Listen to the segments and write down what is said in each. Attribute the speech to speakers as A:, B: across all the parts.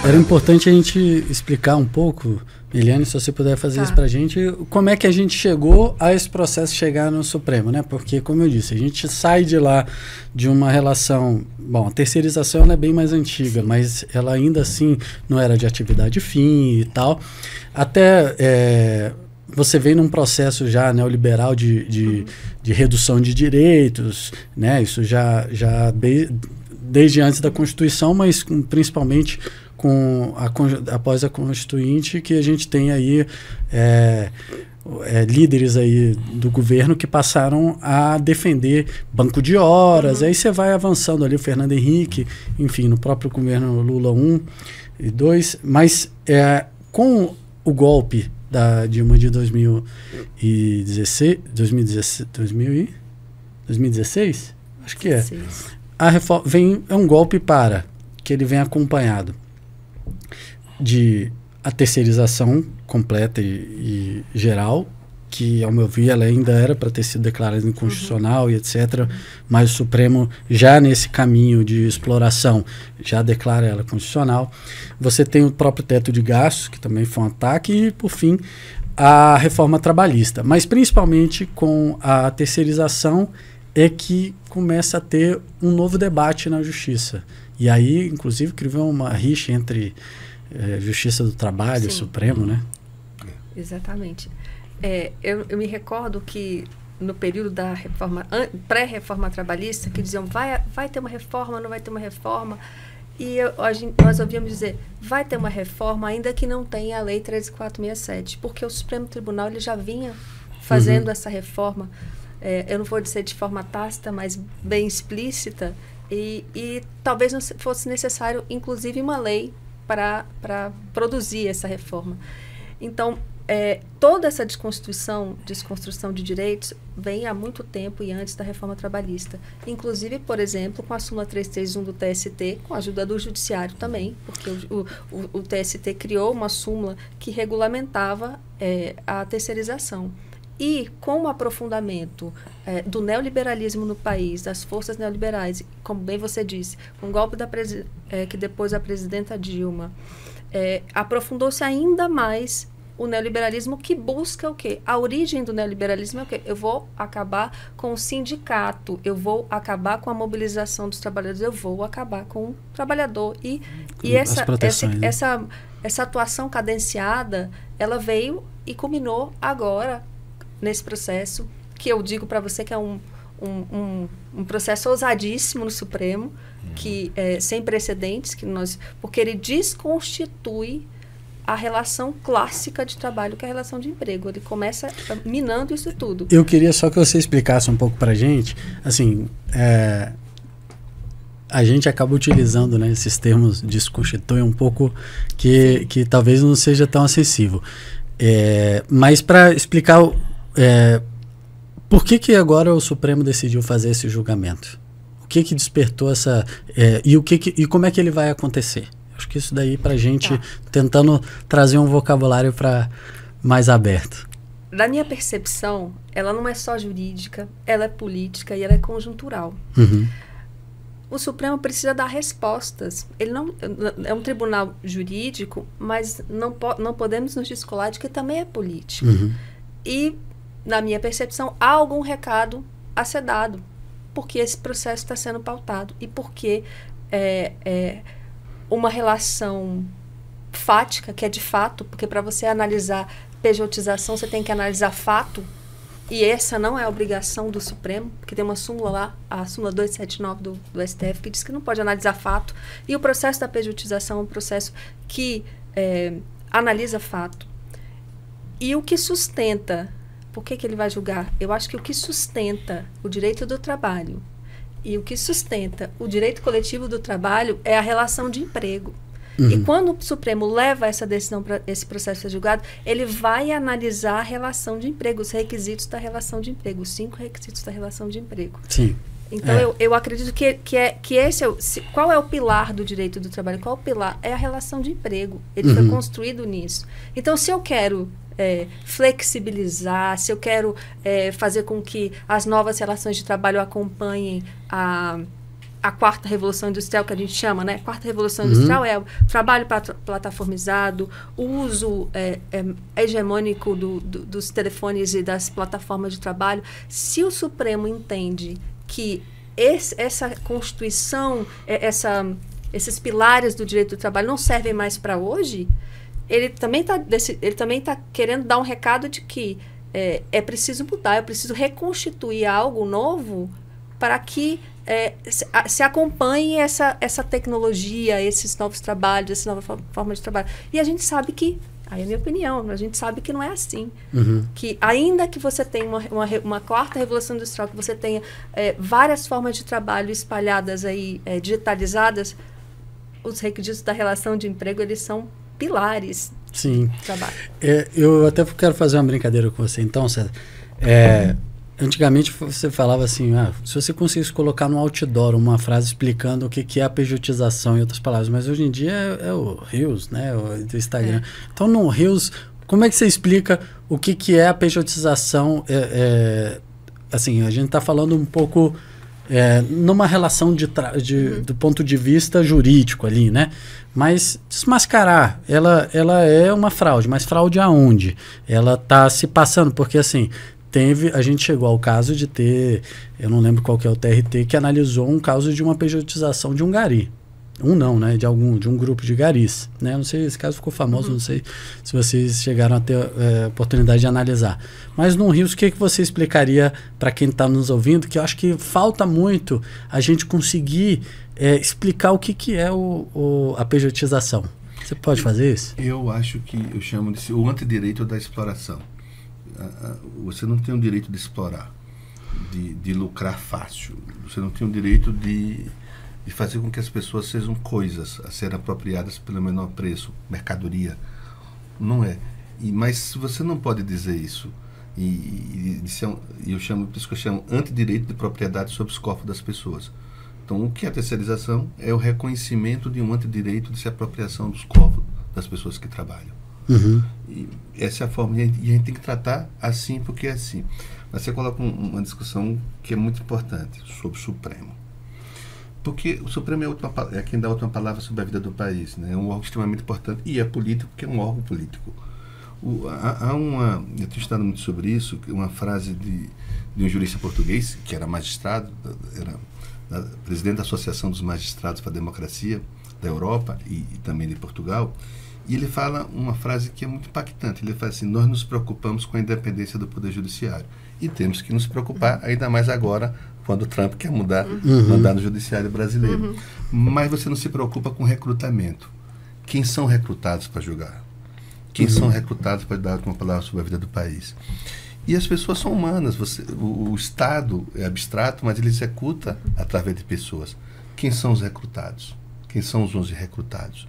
A: era importante a gente explicar um pouco, Eliane, se você puder fazer isso para a gente, como é que a gente chegou a esse processo chegar no Supremo, né? Porque, como eu disse, a gente sai de lá de uma relação... Bom, a terceirização ela é bem mais antiga, mas ela ainda assim não era de atividade fim e tal. Até... você vem num processo já neoliberal de redução de direitos, né? Isso já desde antes da Constituição, mas principalmente após a Constituinte, que a gente tem aí líderes aí do governo que passaram a defender banco de horas. Aí você vai avançando ali, o Fernando Henrique, enfim, no próprio governo Lula 1 e 2, mas com o golpe da Dilma de 2016? Acho que é. A reforma é um golpe que ele vem acompanhado de a terceirização completa e geral, que, ao meu ver, ela ainda era para ter sido declarada inconstitucional e etc., mas o Supremo, já nesse caminho de exploração, já declara ela constitucional. Você tem o próprio teto de gastos, que também foi um ataque, e, por fim, a reforma trabalhista. Mas, principalmente, com a terceirização, é que começa a ter um novo debate na Justiça. E aí, inclusive, criou uma rixa entre Justiça do Trabalho e Supremo, né?
B: Exatamente. Eu me recordo que no período da pré-reforma trabalhista, que diziam vai ter uma reforma, não vai ter uma reforma, e nós ouvíamos dizer vai ter uma reforma ainda que não tenha a Lei 13.467, porque o Supremo Tribunal ele já vinha fazendo essa reforma, eu não vou dizer de forma tácita, mas bem explícita, e talvez não fosse necessário, inclusive, uma lei para produzir essa reforma. Então, toda essa desconstrução de direitos vem há muito tempo e antes da reforma trabalhista. Inclusive, por exemplo, com a súmula 331 do TST, com a ajuda do Judiciário também, porque o TST criou uma súmula que regulamentava a terceirização. E com o aprofundamento do neoliberalismo no país, das forças neoliberais, como bem você disse, com o golpe que depois a presidenta Dilma, aprofundou-se ainda mais o neoliberalismo, que busca o quê? A origem do neoliberalismo é o quê? Eu vou acabar com o sindicato, eu vou acabar com a mobilização dos trabalhadores, eu vou acabar com o trabalhador. E essa atuação cadenciada, ela veio e culminou agora nesse processo, que eu digo para você que é um processo ousadíssimo no Supremo, que sem precedentes, porque ele desconstitui a relação clássica de trabalho, que é a relação de emprego. Ele começa minando isso tudo.
A: Eu queria só que você explicasse um pouco para a gente, assim, a gente acaba utilizando, né, esses termos desconstitui um pouco que talvez não seja tão acessível. Mas para explicar por que agora o Supremo decidiu fazer esse julgamento? O que despertou essa... e como é que ele vai acontecer? Acho que isso daí para a gente, tentando trazer um vocabulário mais aberto.
B: Na minha percepção, ela não é só jurídica, ela é política e ela é conjuntural. O Supremo precisa dar respostas. Ele não é um tribunal jurídico, mas não podemos nos descolar de que também é político. E, na minha percepção, há algum recado a ser dado, porque esse processo está sendo pautado e porque uma relação fática, que é de fato, porque para você analisar pejotização, você tem que analisar fato, e essa não é a obrigação do Supremo, porque tem uma súmula lá, a súmula 279 do STF, que diz que não pode analisar fato, e o processo da pejotização é um processo que analisa fato. E o que sustenta, por que ele vai julgar? Eu acho que o que sustenta o direito do trabalho e o que sustenta o direito coletivo do trabalho é a relação de emprego. E quando o Supremo leva essa decisão para esse processo ser julgado, ele vai analisar a relação de emprego, os requisitos da relação de emprego, os 5 requisitos da relação de emprego.
A: Sim.
B: Então, eu acredito que esse qual é o pilar do direito do trabalho? Qual é o pilar? É a relação de emprego. Ele foi construído nisso. Então, se eu quero flexibilizar, se eu quero fazer com que as novas relações de trabalho acompanhem a quarta revolução industrial, que a gente chama, né? A quarta revolução industrial é o trabalho plataformizado, o uso hegemônico dos telefones e das plataformas de trabalho. Se o Supremo entende que essa Constituição, esses pilares do direito do trabalho não servem mais para hoje, ele também está querendo dar um recado de que é preciso mudar, é preciso reconstituir algo novo para que se acompanhe essa tecnologia, esses novos trabalhos, essa nova forma de trabalho. E a gente sabe que, aí é a minha opinião, a gente sabe que não é assim. Que ainda que você tenha uma quarta revolução industrial, que você tenha várias formas de trabalho espalhadas aí, digitalizadas, os requisitos da relação de emprego, eles são pilares do trabalho.
A: Eu até quero fazer uma brincadeira com você, então, César. Antigamente você falava assim, se você conseguisse colocar no outdoor uma frase explicando o que é a pejotização em outras palavras, mas hoje em dia é o Reels, né, do Instagram. Então no Reels, como é que você explica o que é a pejotização? Assim, a gente está falando um pouco numa relação do ponto de vista jurídico ali, né? Mas desmascarar, ela é uma fraude, mas fraude aonde? Ela está se passando, porque assim... A gente chegou ao caso de ter, eu não lembro qual que é o TRT, que analisou um caso de uma pejotização de um gari. De um grupo de garis. Né? Não sei, esse caso ficou famoso, não sei se vocês chegaram a ter oportunidade de analisar. Mas no Rios, o que você explicaria para quem está nos ouvindo? Que eu acho que falta muito a gente conseguir explicar o que é a pejotização. Você pode fazer isso?
C: Eu acho que eu chamo de o antidireito da exploração. Você não tem o direito de explorar, de lucrar fácil. Você não tem o direito de fazer com que as pessoas sejam coisas a serem apropriadas pelo menor preço, mercadoria. Não é. Mas você não pode dizer isso. Eu chamo, por isso que eu chamo antidireito de propriedade sobre os corpos das pessoas. Então, o que é a terceirização? É o reconhecimento de um antidireito de se apropriação dos corpos das pessoas que trabalham. E essa é a forma, e a gente tem que tratar assim, porque é assim. Mas você coloca uma discussão que é muito importante sobre o Supremo, porque o Supremo é quem dá a última palavra sobre a vida do país, né? É um órgão extremamente importante e é político, porque é um órgão político. Eu tenho estudado muito sobre isso, uma frase de um jurista português que era magistrado, era presidente da Associação dos Magistrados para a Democracia da Europa e também de Portugal. E ele fala uma frase que é muito impactante. Ele fala assim: nós nos preocupamos com a independência do Poder Judiciário. E temos que nos preocupar, ainda mais agora, quando o Trump quer mandar no Judiciário brasileiro. Mas você não se preocupa com recrutamento. Quem são recrutados para julgar? Quem são recrutados para dar uma palavra sobre a vida do país? E as pessoas são humanas. O Estado é abstrato, mas ele executa através de pessoas. Quem são os recrutados? Quem são os 11 recrutados?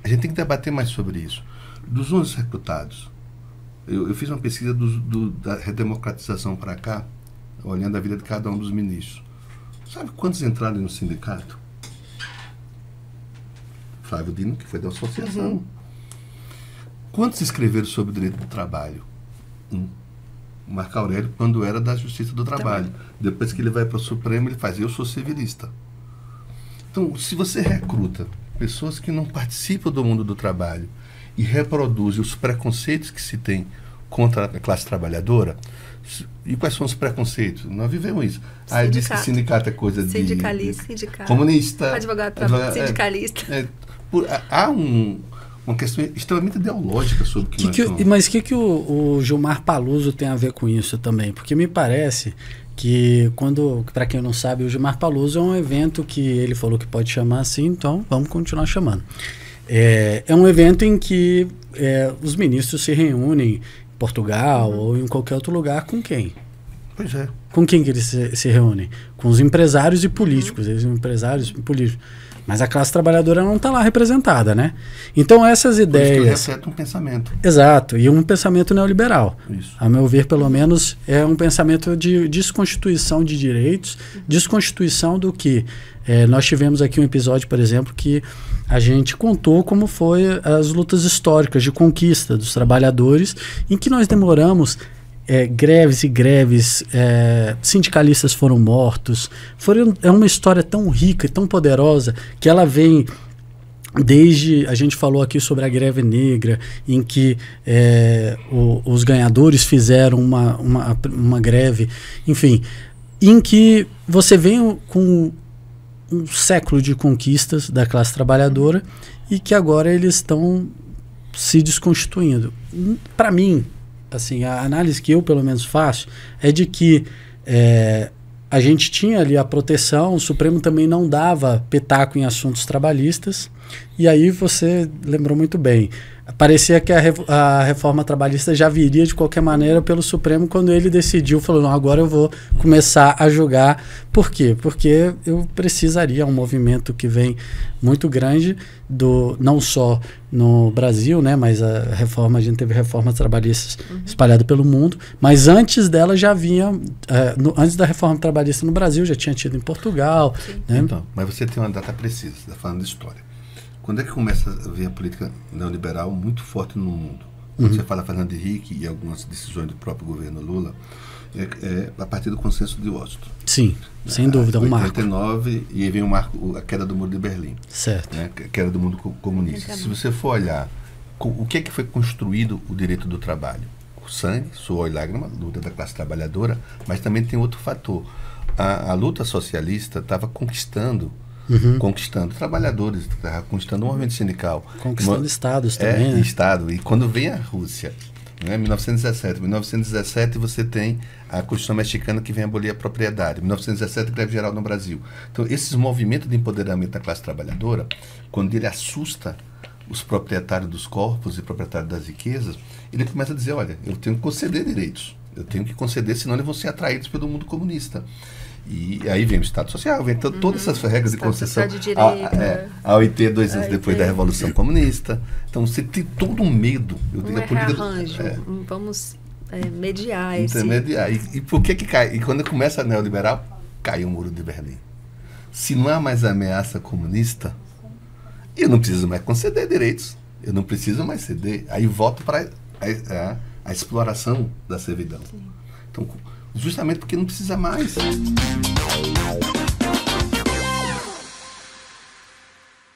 C: A gente tem que debater mais sobre isso. Dos 11 recrutados, eu fiz uma pesquisa da redemocratização para cá, olhando a vida de cada um dos ministros. Sabe quantos entraram no sindicato? Flávio Dino, que foi da associação. Quantos escreveram sobre o direito do trabalho? Marco Aurélio, quando era da Justiça do Trabalho. Depois que ele vai para o Supremo, ele faz: eu sou civilista. Então, se você recruta pessoas que não participam do mundo do trabalho e reproduzem os preconceitos que se tem contra a classe trabalhadora. E quais são os preconceitos? Nós vivemos isso. Aí diz que sindicato é coisa
B: sindicalista,
C: comunista,
B: advogado, sindicalista.
C: Há uma questão extremamente ideológica sobre o que nós somos.
A: Mas o que o Gilmar Paluso tem a ver com isso também? Porque me parece que para quem não sabe, o Gilmar Paluso é um evento que ele falou que pode chamar assim, então vamos continuar chamando. É um evento em que os ministros se reúnem em Portugal ou em qualquer outro lugar com quem?
C: Pois é.
A: Com quem que eles se reúnem? Com os empresários e políticos. Eles são empresários e políticos. Mas a classe trabalhadora não está lá representada, né? Então essas ideias...
C: Isso reflete um pensamento.
A: Exato, e um pensamento neoliberal.
C: Isso.
A: A meu ver, pelo menos, é um pensamento de desconstituição de direitos, desconstituição do que... nós tivemos aqui um episódio, por exemplo, que a gente contou como foi as lutas históricas de conquista dos trabalhadores, em que nós demoramos greves e greves, sindicalistas foram mortos. É uma história tão rica e tão poderosa que ela vem desde, a gente falou aqui sobre a greve negra, em que os ganhadores fizeram uma greve, enfim, em que você vem com um século de conquistas da classe trabalhadora e que agora eles estão se desconstituindo. Para mim, assim, a análise que eu pelo menos faço é de que a gente tinha ali a proteção, o Supremo também não dava pitaco em assuntos trabalhistas, e aí você lembrou muito bem. Parecia que a reforma trabalhista já viria de qualquer maneira pelo Supremo quando ele decidiu, falou, não, agora eu vou começar a julgar. Por quê? Porque eu precisaria, um movimento que vem muito grande, não só no Brasil, né, mas a gente teve reformas trabalhistas espalhadas pelo mundo, mas antes dela já vinha, antes da reforma trabalhista no Brasil, já tinha tido em Portugal. Né?
C: Então, mas você tem uma data precisa, você está falando de história. Quando é que começa a ver a política neoliberal muito forte no mundo? Quando você fala Fernando Henrique e algumas decisões do próprio governo Lula, a partir do consenso de Washington.
A: Sim, sem dúvida, um marco.
C: 89, e aí vem o marco, a queda do Muro de Berlim.
A: Certo.
C: Né? A queda do mundo comunista. Se você for olhar, o que é que foi construído o direito do trabalho? O sangue, suor e lágrima, luta da classe trabalhadora, mas também tem outro fator. A luta socialista estava conquistando trabalhadores, conquistando o movimento sindical.
A: Conquistando estados também.
C: Estado. E quando vem a Rússia, né, 1917 você tem a Constituição Mexicana que vem abolir a propriedade. 1917, greve geral no Brasil. Então, esses movimentos de empoderamento da classe trabalhadora, quando ele assusta os proprietários dos corpos e proprietários das riquezas, ele começa a dizer, olha, eu tenho que conceder direitos. Eu tenho que conceder, senão eles vão ser atraídos pelo mundo comunista. E aí vem o Estado Social, vem todas essas regras de concessão. A OIT 2 anos depois da Revolução Comunista. Então você tem todo um medo.
B: Vamos mediar
C: intermediar. E por que cai? E quando começa a neoliberal, cai o Muro de Berlim. Se não há mais ameaça comunista, eu não preciso mais conceder direitos. Eu não preciso mais ceder. Aí volto para a exploração da servidão. Então, justamente porque não precisa mais.